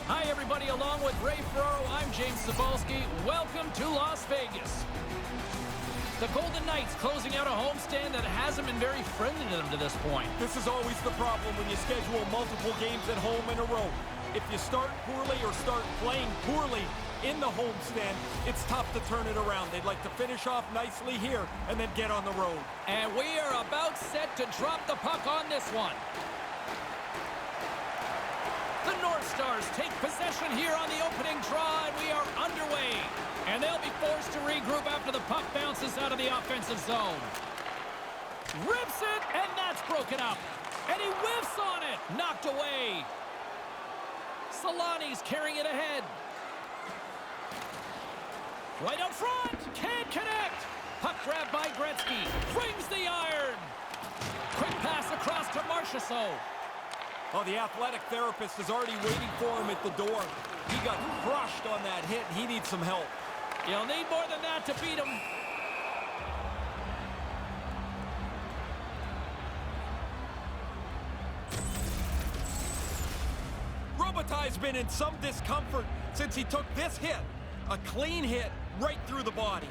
Hi, everybody. Along with Ray Ferraro, I'm James Cebulski. Welcome to Las Vegas. The Golden Knights closing out a homestand that hasn't been very friendly to them to this point. This is always the problem when you schedule multiple games at home in a row. If you start poorly or start playing poorly in the homestand, it's tough to turn it around. They'd like to finish off nicely here and then get on the road. And we are about set to drop the puck on this one. The North Stars take possession here on the opening draw, and we are underway. And they'll be forced to regroup after the puck bounces out of the offensive zone. Rips it, and that's broken up. And he whiffs on it. Knocked away. Solani's carrying it ahead. Right up front. Can't connect. Puck grab by Gretzky. Brings the iron. Quick pass across to Marchessault. Oh, the athletic therapist is already waiting for him at the door. He got crushed on that hit. He needs some help. You'll need more than that to beat him. Robitaille's been in some discomfort since he took this hit. A clean hit right through the body.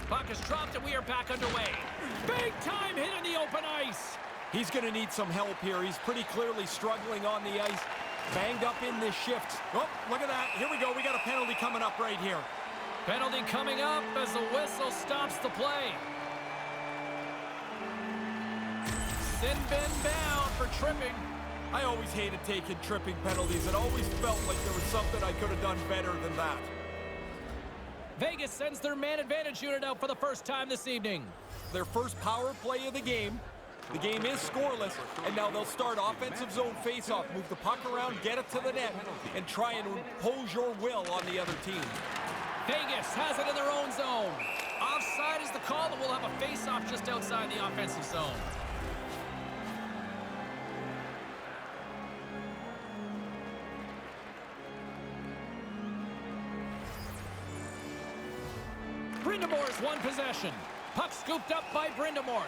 Puck is dropped and we are back underway. Big time hit in the open ice. He's going to need some help here. He's pretty clearly struggling on the ice. Banged up in this shift. Oh, look at that. Here we go. We got a penalty coming up right here. Penalty coming up as the whistle stops the play. Sin bin bound for tripping. I always hated taking tripping penalties. It always felt like there was something I could have done better than that. Vegas sends their man advantage unit out for the first time this evening. Their first power play of the game. The game is scoreless, and now they'll start offensive zone face-off. Move the puck around, get it to the net, and try and impose your will on the other team. Vegas has it in their own zone. Offside is the call, and we'll have a face-off just outside the offensive zone. Brindamore's won possession. Puck scooped up by Brindamore.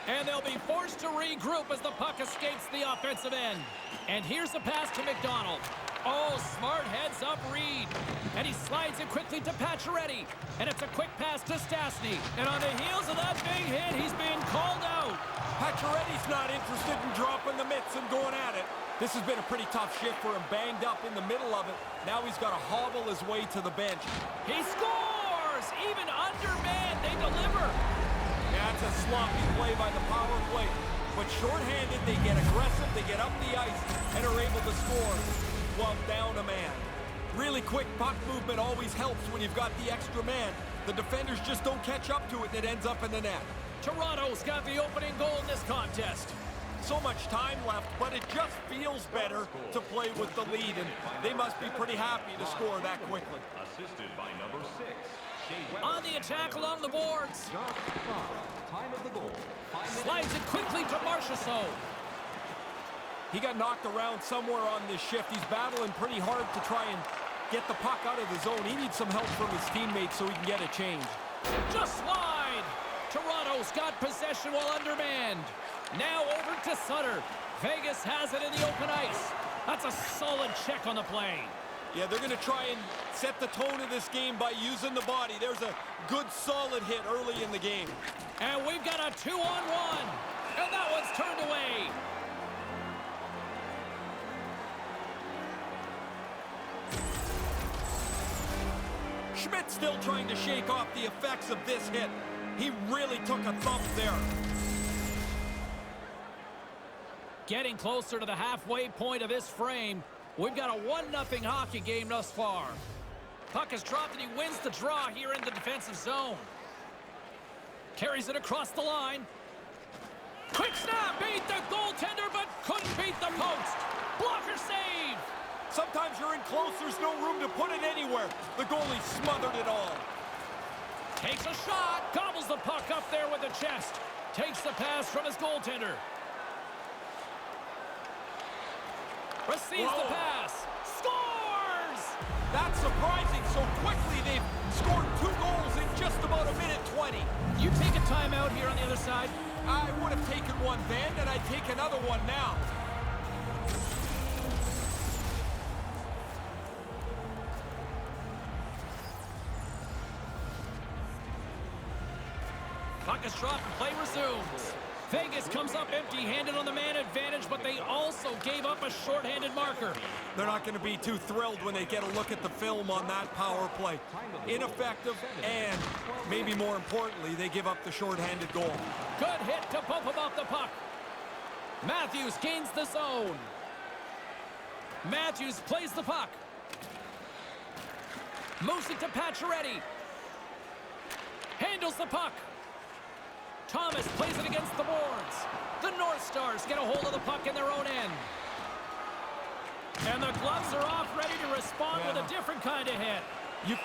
And they'll be forced to regroup as the puck escapes the offensive end. And here's the pass to McDonald. Oh, smart heads-up read. And he slides it quickly to Pacioretty. And it's a quick pass to Stastny. And on the heels of that big hit, he's being called out. Pacioretty's not interested in dropping the mitts and going at it. This has been a pretty tough shift for him, banged up in the middle of it. Now he's got to hobble his way to the bench. He scores! Even undermanned, they deliver. That's a sloppy play by the power play. But shorthanded, they get aggressive, they get up the ice, and are able to score while down a man. Really quick puck movement always helps when you've got the extra man. The defenders just don't catch up to it, and it ends up in the net. Toronto's got the opening goal in this contest. So much time left, but it just feels better to play with the lead, and they must be pretty happy to score that quickly. Assisted by number 6. On the attack along the boards. Time of the goal. Slides it quickly to Marchessault. He got knocked around somewhere on this shift. He's battling pretty hard to try and get the puck out of the zone. He needs some help from his teammates so he can get a change. Just wide. Toronto's got possession while undermanned. Now over to Sutter. Vegas has it in the open ice. That's a solid check on the play. Yeah, they're going to try and set the tone of this game by using the body. There's a good, solid hit early in the game. And we've got a 2-on-1. And that one's turned away. Schmidt's still trying to shake off the effects of this hit. He really took a thump there. Getting closer to the halfway point of this frame. We've got a 1-0 hockey game thus far. Puck is dropped and he wins the draw here in the defensive zone. Carries it across the line. Quick snap, beat the goaltender, but couldn't beat the post. Blocker save. Sometimes you're in close, there's no room to put it anywhere. The goalie smothered it all. Takes a shot, gobbles the puck up there with the chest. Takes the pass from his goaltender. Receives the pass. Scores! That's surprising. So quickly they've scored 2 goals in just about a minute 20. You take a timeout here on the other side. I would have taken one then, and I'd take another one now. puck is dropped and play resumes. Vegas comes up empty-handed on the man advantage, but they also gave up a shorthanded marker. They're not going to be too thrilled when they get a look at the film on that power play. Ineffective, and maybe more importantly, they give up the shorthanded goal. Good hit to bump him off the puck. Matthews gains the zone. Matthews plays the puck. Moves it to Pacioretty. Handles the puck. Thomas plays it against the boards. The North Stars get a hold of the puck in their own end. And the gloves are off, ready to respond with a different kind of hit.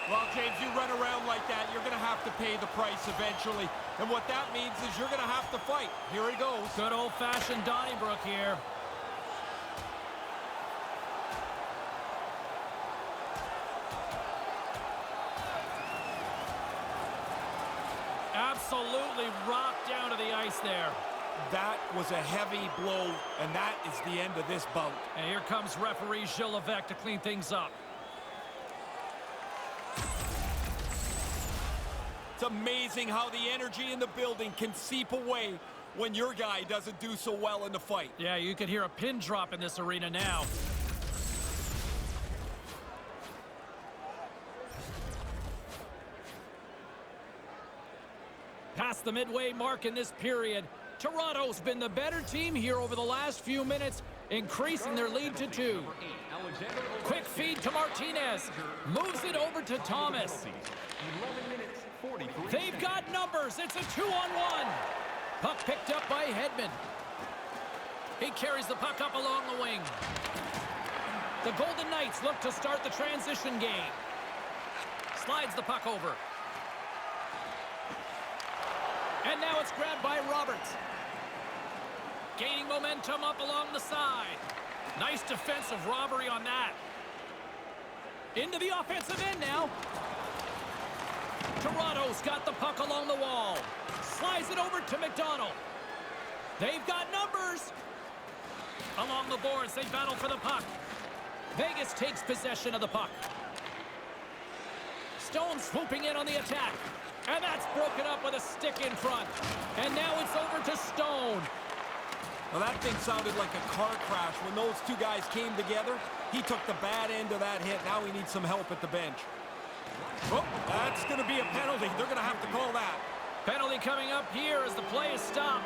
Well, James, you run around like that, you're going to have to pay the price eventually. And what that means is you're going to have to fight. Here he goes. Good old-fashioned Donnybrook here. Absolutely rocked down to the ice there. That was a heavy blow, and that is the end of this bout. And here comes referee Gilles Levesque to clean things up. It's amazing how the energy in the building can seep away when your guy doesn't do so well in the fight. Yeah, you can hear a pin drop in this arena now. Past the midway mark in this period, Toronto's been the better team here over the last few minutes, increasing their lead to 2. Quick feed to Martinez. Moves it over to Thomas. They've got numbers. It's a 2-on-1. Puck picked up by Hedman. He carries the puck up along the wing. The Golden Knights look to start the transition game. Slides the puck over. And now it's grabbed by Roberts. Gaining momentum up along the side. Nice defensive robbery on that. Into the offensive end now. Toronto's got the puck along the wall. Slides it over to McDonald. They've got numbers. Along the boards, they battle for the puck. Vegas takes possession of the puck. Stone swooping in on the attack. And that's broken up with a stick in front. And now it's over to Stone. Well, that thing sounded like a car crash. When those two guys came together, he took the bad end of that hit. Now he needs some help at the bench. Oh, that's going to be a penalty. They're going to have to call that. Penalty coming up here as the play is stopped.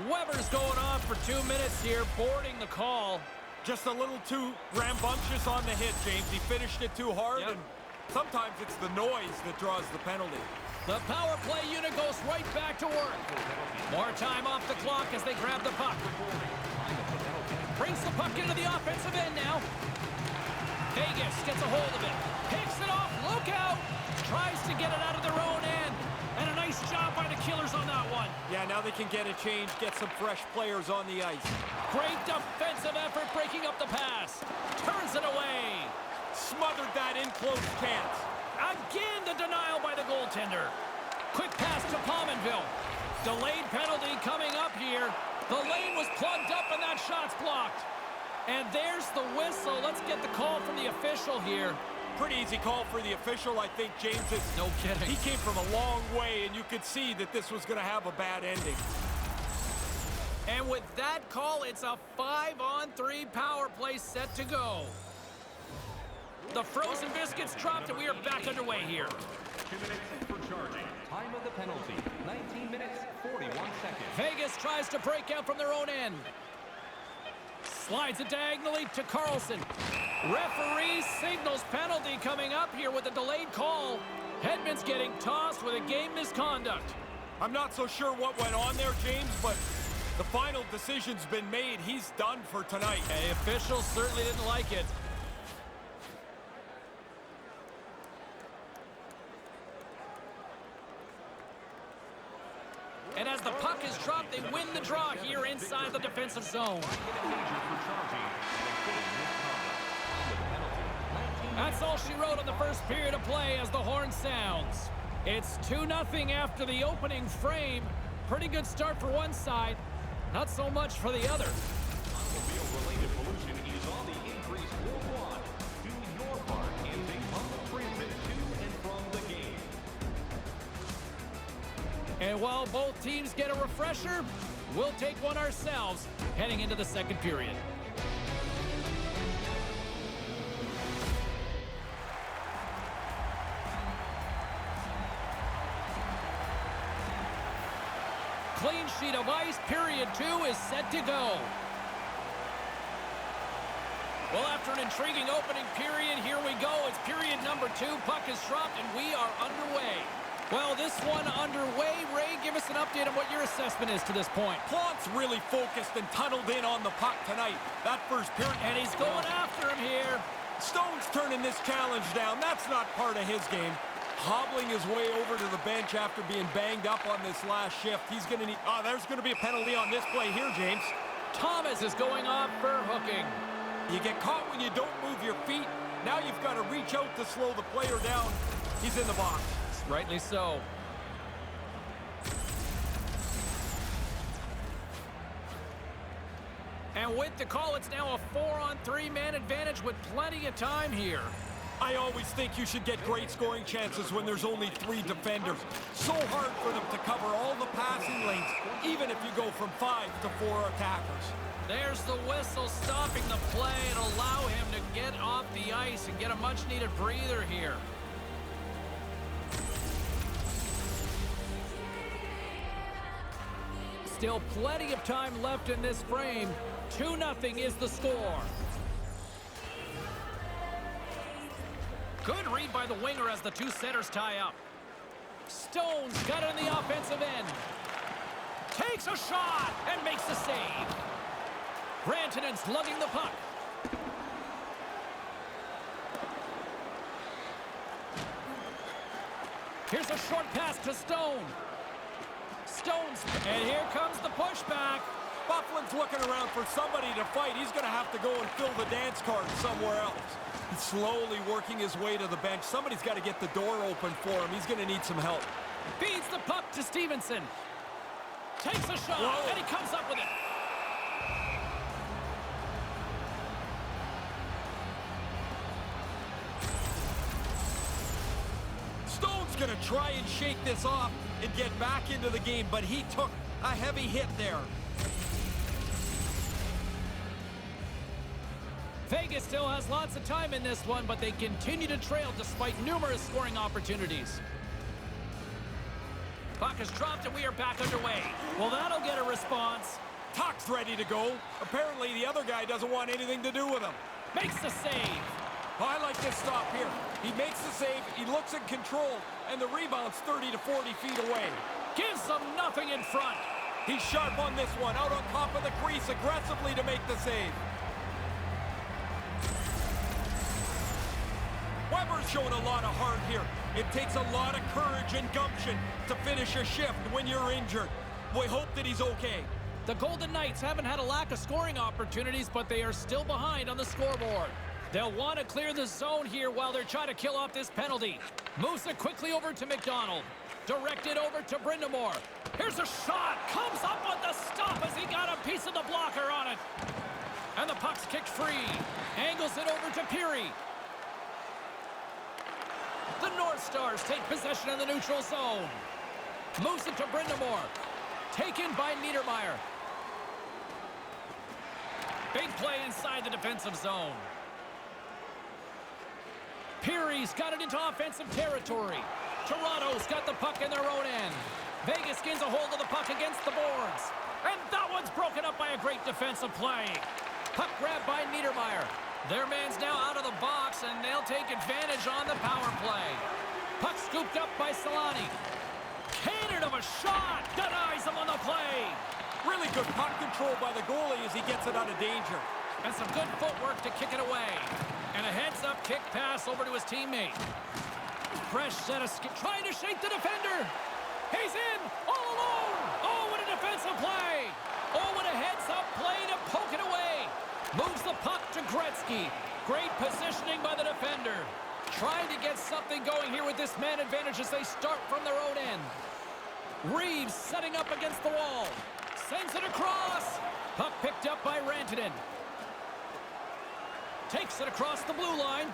Weber's going on for 2 minutes here, boarding the call. Just a little too rambunctious on the hit, James. He finished it too hard, and sometimes it's the noise that draws the penalty. The power play unit goes right back to work. More time off the clock as they grab the puck. Brings the puck into the offensive end now. Vegas gets a hold of it. Picks it off. Look out. Tries to get it out of their own end. And a nice job by the Killers on that one. Yeah, now they can get a change, get some fresh players on the ice. Great defensive effort breaking up the pass. Turns it away. Smothered that in close chance. Again, the denial by the goaltender. Quick pass to Pominville. Delayed penalty coming up here. The lane was plugged up and that shot's blocked. And there's the whistle. Let's get the call from the official here. Pretty easy call for the official, I think, James. No kidding. He came from a long way, and you could see that this was going to have a bad ending. And with that call, it's a 5-on-3 power play set to go. The frozen biscuits dropped, and we are back underway here. 2 minutes for charging. Time of the penalty, 19 minutes, 41 seconds. Vegas tries to break out from their own end. Slides it diagonally to Carlson. Referee signals penalty coming up here with a delayed call. Hedman's getting tossed with a game misconduct. I'm not so sure what went on there, James, but the final decision's been made. He's done for tonight. The officials certainly didn't like it. And as the puck is dropped, they win the draw here inside the defensive zone. That's all she wrote on the first period of play as the horn sounds. It's 2-0 after the opening frame. Pretty good start for one side, not so much for the other. Automobile-related pollution is on the increase worldwide. Do your part in being public transit to and from the game. And while both teams get a refresher, we'll take one ourselves heading into the second period. Clean sheet of ice, period 2 is set to go. Well, after an intriguing opening period, here we go. It's period number 2. Puck is dropped, and we are underway. Well, this one underway. Ray, give us an update on what your assessment is to this point. Plant's really focused and tunneled in on the puck tonight. That first period. And he's going after him here. Stone's turning this challenge down. That's not part of his game. Hobbling his way over to the bench after being banged up on this last shift. He's going to need... Oh, there's going to be a penalty on this play here, James. Thomas is going off for hooking. You get caught when you don't move your feet. Now you've got to reach out to slow the player down. He's in the box. Rightly so. And with the call, it's now a 4-on-3 man advantage with plenty of time here. I always think you should get great scoring chances when there's only 3 defenders. So hard for them to cover all the passing lanes, even if you go from 5 to 4 attackers. There's the whistle stopping the play and allow him to get off the ice and get a much-needed breather here. Still plenty of time left in this frame. 2-0 is the score. Good read by the winger as the two centers tie up. Stone's got it on the offensive end. Takes a shot and makes the save. Rantanen's lugging the puck. Here's a short pass to Stone. Stone's, and here comes the pushback. Bufflin's looking around for somebody to fight. He's going to have to go and fill the dance card somewhere else. He's slowly working his way to the bench. Somebody's got to get the door open for him. He's going to need some help. Feeds the puck to Stevenson. Takes a shot, Whoa. and he comes up with it. Stone's going to try and shake this off and get back into the game, but he took a heavy hit there. Vegas still has lots of time in this one, but they continue to trail despite numerous scoring opportunities. Puck is dropped and we are back underway. Well, that'll get a response. Tuck's ready to go. Apparently the other guy doesn't want anything to do with him. Makes the save. Oh, I like this stop here. He makes the save, he looks in control, and the rebound's 30 to 40 feet away. Gives them nothing in front. He's sharp on this one, out on top of the crease aggressively to make the save. Weber's showing a lot of heart here. It takes a lot of courage and gumption to finish a shift when you're injured. We hope that he's okay. The Golden Knights haven't had a lack of scoring opportunities, but they are still behind on the scoreboard. They'll want to clear the zone here while they're trying to kill off this penalty. Moves it quickly over to McDonald. Directed over to Brindamore. Here's a shot. Comes up with the stop as he got a piece of the blocker on it. And the puck's kicked free. Angles it over to Peary. The North Stars take possession in the neutral zone. Moves it to Brindamore. Taken by Niedermeyer. Big play inside the defensive zone. Peary's got it into offensive territory. Toronto's got the puck in their own end. Vegas gains a hold of the puck against the boards. And that one's broken up by a great defensive play. Puck grabbed by Niedermeyer. Their man's now out of the box, and they'll take advantage on the power play. Puck scooped up by Solani. Cannon of a shot. Denies him on the play. Really good puck control by the goalie as he gets it out of danger. And some good footwork to kick it away. And a heads-up kick pass over to his teammate. Fresh set of skip, trying to shake the defender. He's in, all alone. Oh, what a defensive play. Oh, what a heads-up play to poke it away. Moves the puck to Gretzky. Great positioning by the defender. Trying to get something going here with this man advantage as they start from their own end. Reeves setting up against the wall. Sends it across. Puck picked up by Rantanen. Takes it across the blue line.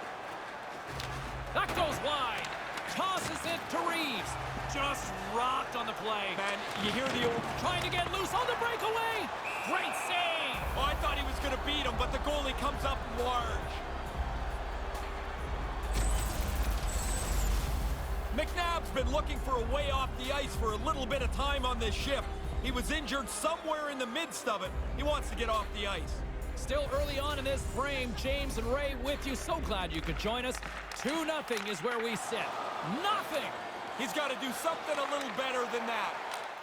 That goes wide. Tosses it to Reeves. Just rocked on the play. Man, you hear the old... Trying to get loose on the breakaway. Great save. Oh, I thought he was going to beat him, but the goalie comes up large. McNabb's been looking for a way off the ice for a little bit of time on this shift. He was injured somewhere in the midst of it. He wants to get off the ice. Still early on in this frame, James and Ray with you. So glad you could join us. 2-0 is where we sit. Nothing. He's got to do something a little better than that.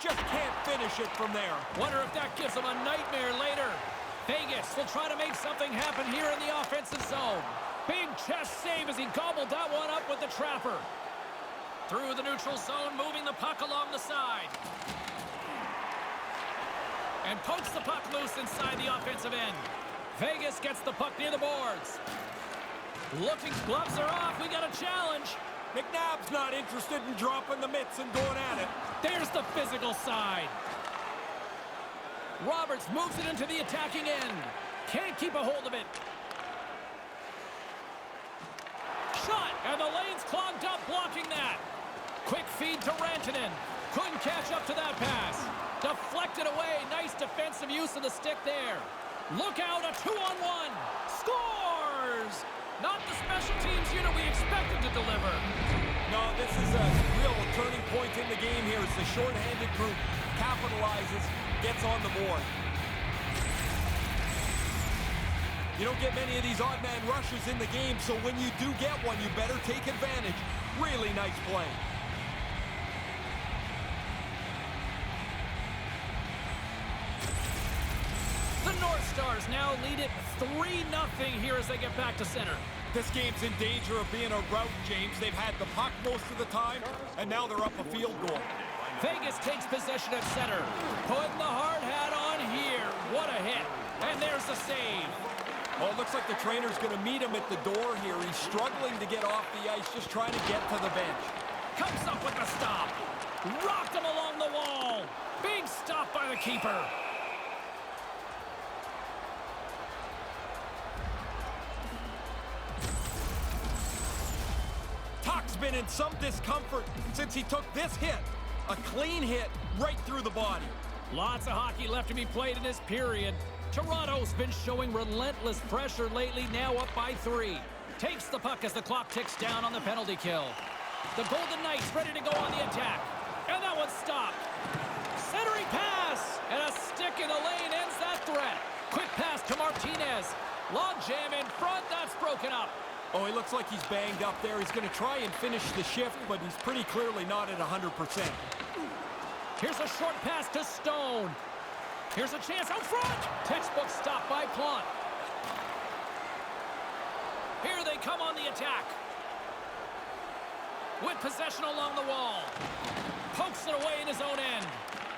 Just can't finish it from there. Wonder if that gives him a nightmare later. Vegas will try to make something happen here in the offensive zone. Big chest save as he gobbled that one up with the trapper. Through the neutral zone, moving the puck along the side. And pokes the puck loose inside the offensive end. Vegas gets the puck near the boards. Looking, gloves are off. We got a challenge. McNabb's not interested in dropping the mitts and going at it. There's the physical side. Roberts moves it into the attacking end. Can't keep a hold of it. Shot, and the lane's clogged up blocking that. Quick feed to Rantanen. Couldn't catch up to that pass. Deflected away. Nice defensive use of the stick there. Look out, a 2-on-1. Scores! Not the special teams unit we expected to deliver. No, this is a real turning point in the game here as the shorthanded group capitalizes, gets on the board. You don't get many of these odd man rushes in the game, so when you do get one, you better take advantage. Really nice play. The North Stars now lead it 3-0 here as they get back to center. This game's in danger of being a rout, James. They've had the puck most of the time, and now they're up a field goal. Vegas takes possession at center. Putting the hard hat on here. What a hit. And there's the save. Oh, it looks like the trainer's going to meet him at the door here. He's struggling to get off the ice, just trying to get to the bench. Comes up with the stop. Rocked him along the wall. Big stop by the keeper. Tuck's been in some discomfort since he took this hit. A clean hit right through the body. Lots of hockey left to be played in this period. Toronto's been showing relentless pressure lately, now up by 3. Takes the puck as the clock ticks down on the penalty kill. The Golden Knights ready to go on the attack. And that one's stopped. Centering pass! And a stick in the lane ends that threat. Quick pass to Martinez. Log jam in front, that's broken up. Oh, he looks like he's banged up there. He's going to try and finish the shift, but he's pretty clearly not at 100%. Here's a short pass to Stone. Here's a chance out front. Textbook stop by Plante. Here they come on the attack. With possession along the wall. Pokes it away in his own end.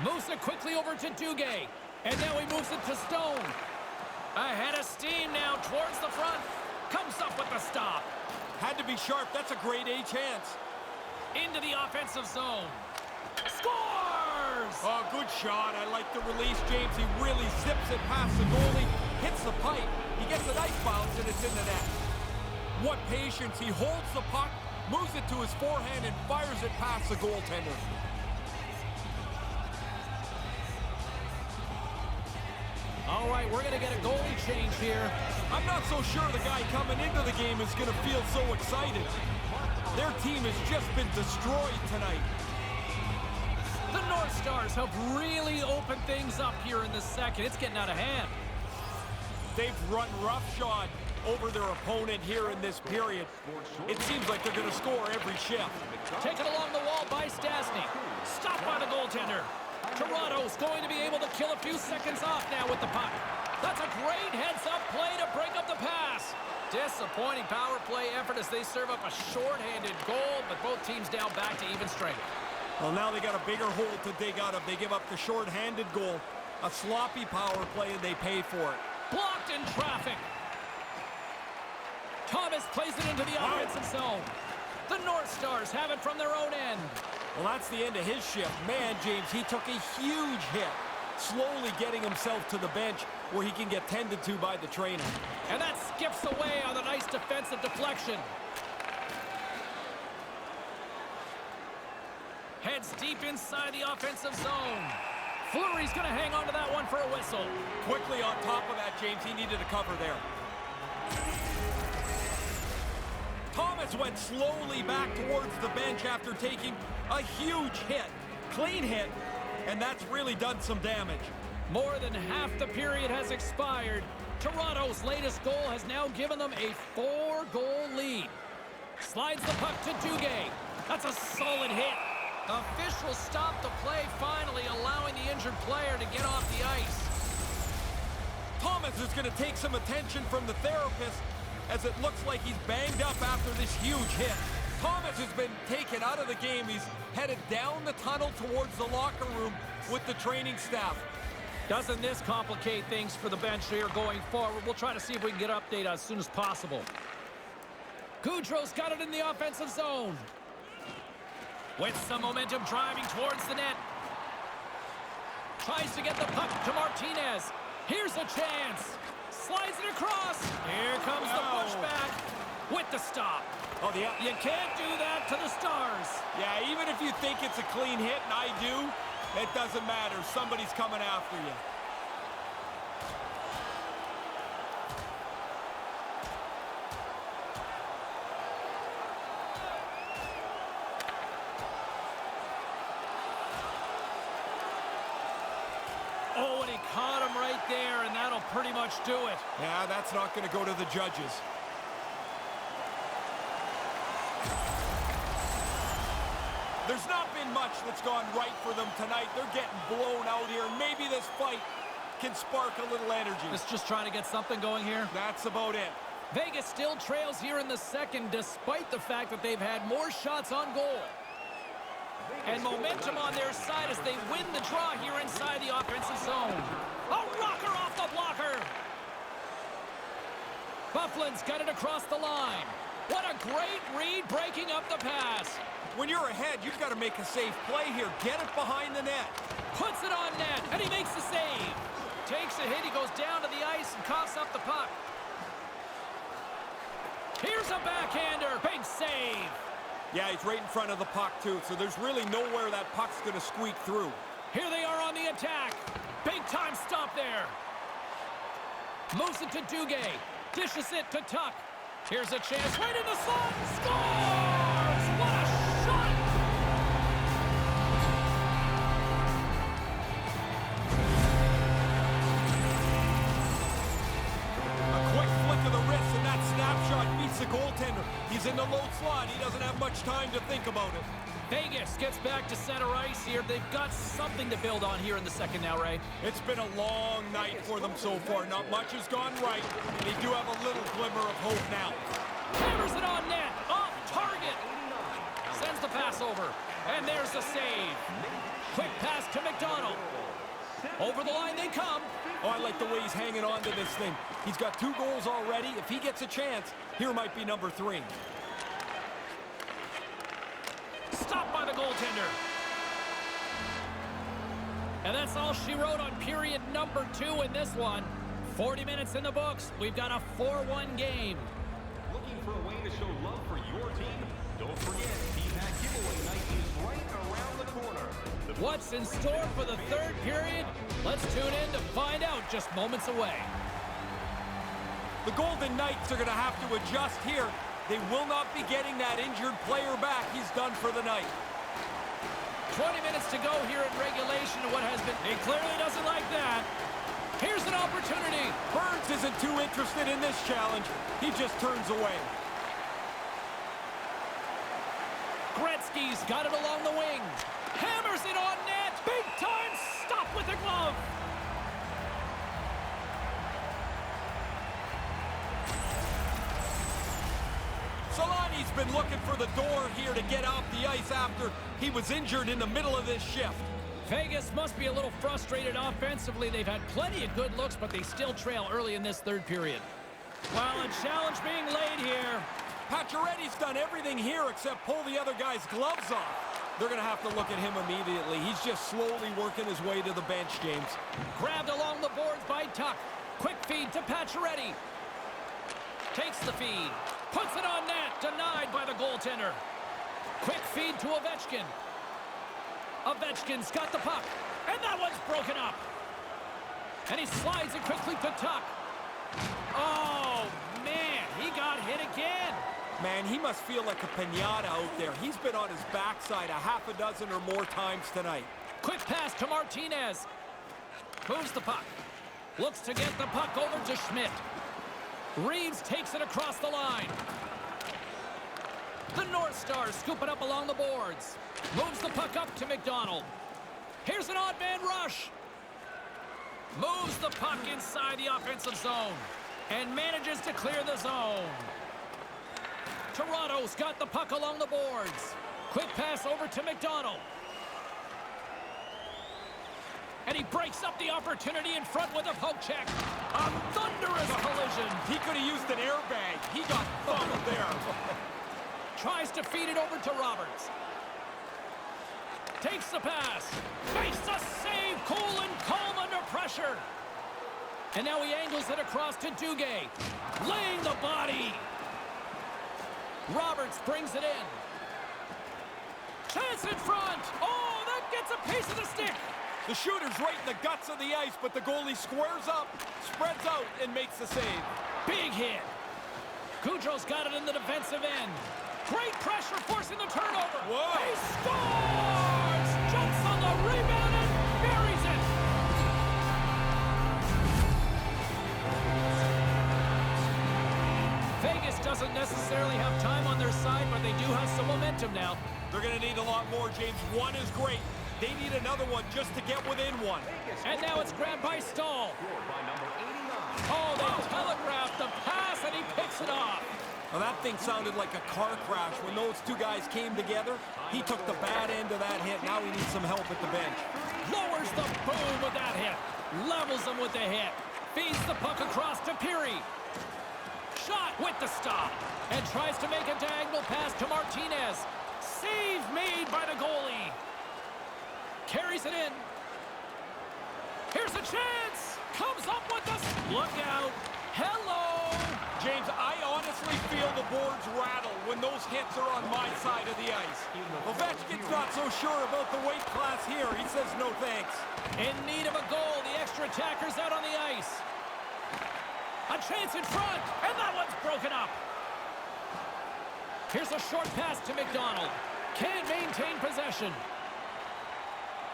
Moves it quickly over to Duguay. And now he moves it to Stone. Ahead of steam now towards the front. Comes up with the stop. Had to be sharp. That's a grade A chance. Into the offensive zone. Scores! Oh, good shot. I like the release, James. He really zips it past the goalie. Hits the pipe. He gets a nice bounce, and it's in the net. What patience. He holds the puck, moves it to his forehand, and fires it past the goaltender. All right, we're going to get a goalie change here. I'm not so sure the guy coming into the game is going to feel so excited. Their team has just been destroyed tonight. The North Stars have really opened things up here in the second. It's getting out of hand. They've run roughshod over their opponent here in this period. It seems like they're going to score every shift. Taken along the wall by Stastny. Stopped by the goaltender. Toronto's going to be able to kill a few seconds off now with the puck. That's a great heads-up play to break up the pass. Disappointing power play effort as they serve up a short-handed goal, but both teams down back to even strength. Well, now they got a bigger hole to dig out of. They give up the short-handed goal. A sloppy power play, and they pay for it. Blocked in traffic. Thomas plays it into the offensive zone. The North Stars have it from their own end. Well, that's the end of his shift. Man, James, he took a huge hit, slowly getting himself to the bench where he can get tended to by the trainer. And that skips away on a nice defensive deflection. Heads deep inside the offensive zone. Fleury's going to hang on to that one for a whistle. Quickly on top of that, James. He needed a cover there. Thomas went slowly back towards the bench after taking a huge hit. Clean hit, and that's really done some damage. More than half the period has expired. Toronto's latest goal has now given them a 4-goal lead. Slides the puck to Duguay. That's a solid hit. Officials stop the play finally, allowing the injured player to get off the ice. Thomas is going to take some attention from the therapist as it looks like he's banged up after this huge hit. Thomas has been taken out of the game. He's headed down the tunnel towards the locker room with the training staff. Doesn't this complicate things for the bench here going forward? We'll try to see if we can get an update as soon as possible. Goudreau's got it in the offensive zone. With some momentum driving towards the net. Tries to get the puck to Martinez. Here's a chance. Slides it across. Here comes the pushback with the stop. Oh, yeah. You can't do that to the Stars. Yeah, even if you think it's a clean hit, and I do, it doesn't matter. Somebody's coming after you. Oh, and he caught him right there, and that'll pretty much do it. Yeah, that's not going to go to the judges. There's not been much that's gone right for them tonight. They're getting blown out here. Maybe this fight can spark a little energy. Just trying to get something going here. That's about it. Vegas still trails here in the second, despite the fact that they've had more shots on goal. And momentum on their side as they win the draw here inside the offensive zone. A rocker off the blocker. Bufflin's got it across the line. What a great read breaking up the pass. When you're ahead, you've got to make a safe play here. Get it behind the net. Puts it on net, and he makes the save. Takes a hit, he goes down to the ice and coughs up the puck. Here's a backhander, big save. Yeah, he's right in front of the puck, too, so there's really nowhere that puck's going to squeak through. Here they are on the attack. Big-time stop there. Moves it to Duguay. Dishes it to Tuck. Here's a chance right in the slot. Scores! What a shot! A quick flick of the wrist, and that snapshot beats the goaltender. He's in the low slot. He doesn't have much time to think about it. Vegas gets back to center ice here. They've got something to build on here in the second now, Ray. It's been a long night for them so far. Not much has gone right. They do have a little glimmer of hope now. Hammers it on net. Off target. Sends the pass over. And there's the save. Quick pass to McDonald. Over the line they come. Oh, I like the way he's hanging on to this thing. He's got 2 goals already. If he gets a chance, here might be number 3. Stopped by the goaltender. And that's all she wrote on period number 2 in this one. 40 minutes in the books. We've got a 4-1 game. Looking for a way to show love for your team? Don't forget, T-Pack giveaway night is right around the corner. What's in store for the third period? Let's tune in to find out just moments away. The Golden Knights are going to have to adjust here. They will not be getting that injured player back. He's done for the night. 20 minutes to go here in regulation of what has been... He clearly doesn't like that. Here's an opportunity. Burns isn't too interested in this challenge. He just turns away. Gretzky's got it along the wing. Hammers it on net. Big time stop with the glove. Solani's been looking for the door here to get off the ice after he was injured in the middle of this shift. Vegas must be a little frustrated offensively. They've had plenty of good looks, but they still trail early in this third period. Well, a challenge being laid here. Pacioretty's done everything here except pull the other guy's gloves off. They're going to have to look at him immediately. He's just slowly working his way to the bench, James. Grabbed along the boards by Tuck. Quick feed to Pacioretty. Takes the feed. Puts it on net. Denied by the goaltender. Quick feed to Ovechkin. Ovechkin's got the puck, and that one's broken up. And he slides it quickly to Tuck. Oh, man, he got hit again. Man, he must feel like a piñata out there. He's been on his backside a half a dozen or more times tonight. Quick pass to Martinez. Moves the puck. Looks to get the puck over to Schmidt. Reeves takes it across the line. The North Stars scoop it up along the boards. Moves the puck up to McDonald. Here's an odd man rush. Moves the puck inside the offensive zone and manages to clear the zone. Toronto's got the puck along the boards. Quick pass over to McDonald. And he breaks up the opportunity in front with a poke check. A thunderous collision. He could have used an airbag. He got funneled there. Tries to feed it over to Roberts. Takes the pass. Makes a save. Cool and calm under pressure. And now he angles it across to Duguay. Laying the body. Roberts brings it in. Chance in front. Oh, that gets a piece of the stick. The shooter's right in the guts of the ice, but the goalie squares up, spreads out, and makes the save. Big hit. Goudreau's got it in the defensive end. Great pressure forcing the turnover. Whoa. He scores! Jumps on the rebound and buries it. Vegas doesn't necessarily have time on their side, but they do have some momentum now. They're going to need a lot more, James. One is great. They need another one just to get within one. And now it's grabbed by Stahl. By number 89. Oh, they telegraphed the pass, and he picks it off. Well, that thing sounded like a car crash. When those two guys came together, he took the bad end of that hit. Now he needs some help at the bench. Lowers the boom with that hit. Levels him with the hit. Feeds the puck across to Peary. Shot with the stop. And tries to make a diagonal pass to Martinez. Save made by the goalie. Carries it in. Here's a chance. Comes up with the... Look out. Hello. James, I honestly feel the boards rattle when those hits are on my side of the ice. Ovechkin's not so sure about the weight class here. He says no thanks. In need of a goal, the extra attacker's out on the ice. A chance in front, and that one's broken up. Here's a short pass to McDonald. Can't maintain possession.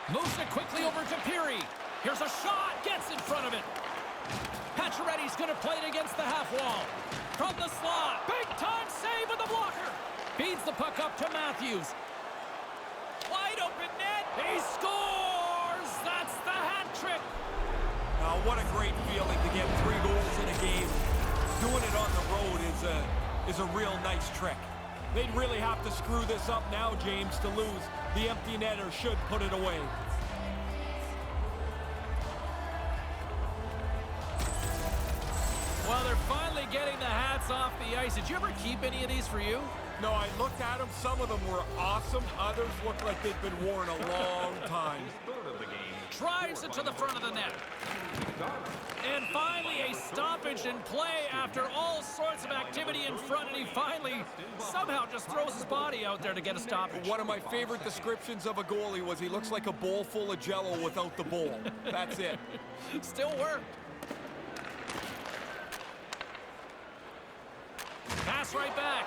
Moves it quickly over to Peary. Here's a shot, gets in front of it. Pacioretty's going to play it against the half wall. From the slot, big-time save with the blocker. Feeds the puck up to Matthews. Wide open net, he scores! That's the hat trick. What a great feeling to get 3 goals in a game. Doing it on the road is a real nice trick. They'd really have to screw this up now, James, to lose. The empty netter should put it away. Well, they're finally getting the hats off the ice. Did you ever keep any of these for you? No, I looked at them. Some of them were awesome. Others looked like they'd been worn a long time. Third of the game. Drives it to the front of the net. And finally a stoppage in play after all sorts of activity in front, and he finally somehow just throws his body out there to get a stoppage. One of my favorite descriptions of a goalie was he looks like a bowl full of Jell-O without the bowl. That's it. Still worked. Pass right back.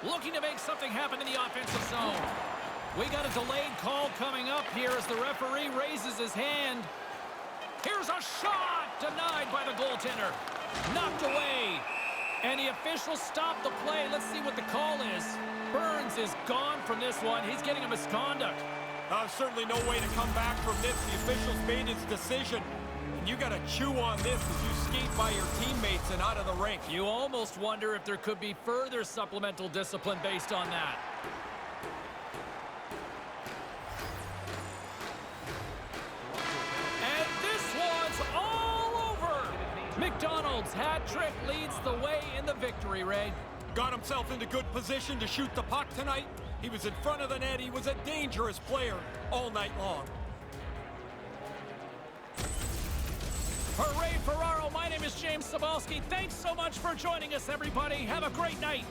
Looking to make something happen in the offensive zone. We got a delayed call coming up here as the referee raises his hand. Here's a shot! Denied by the goaltender. Knocked away. And the officials stop the play. Let's see what the call is. Burns is gone from this one. He's getting a misconduct. Certainly no way to come back from this. The officials made his decision. And you got to chew on this as you skate by your teammates and out of the rink. You almost wonder if there could be further supplemental discipline based on that. And this one's all over. McDonald's hat trick leads the way in the victory, Ray. Got himself into good position to shoot the puck tonight. He was in front of the net. He was a dangerous player all night long. For Ray Ferraro, my name is James Cebulski. Thanks so much for joining us, everybody. Have a great night.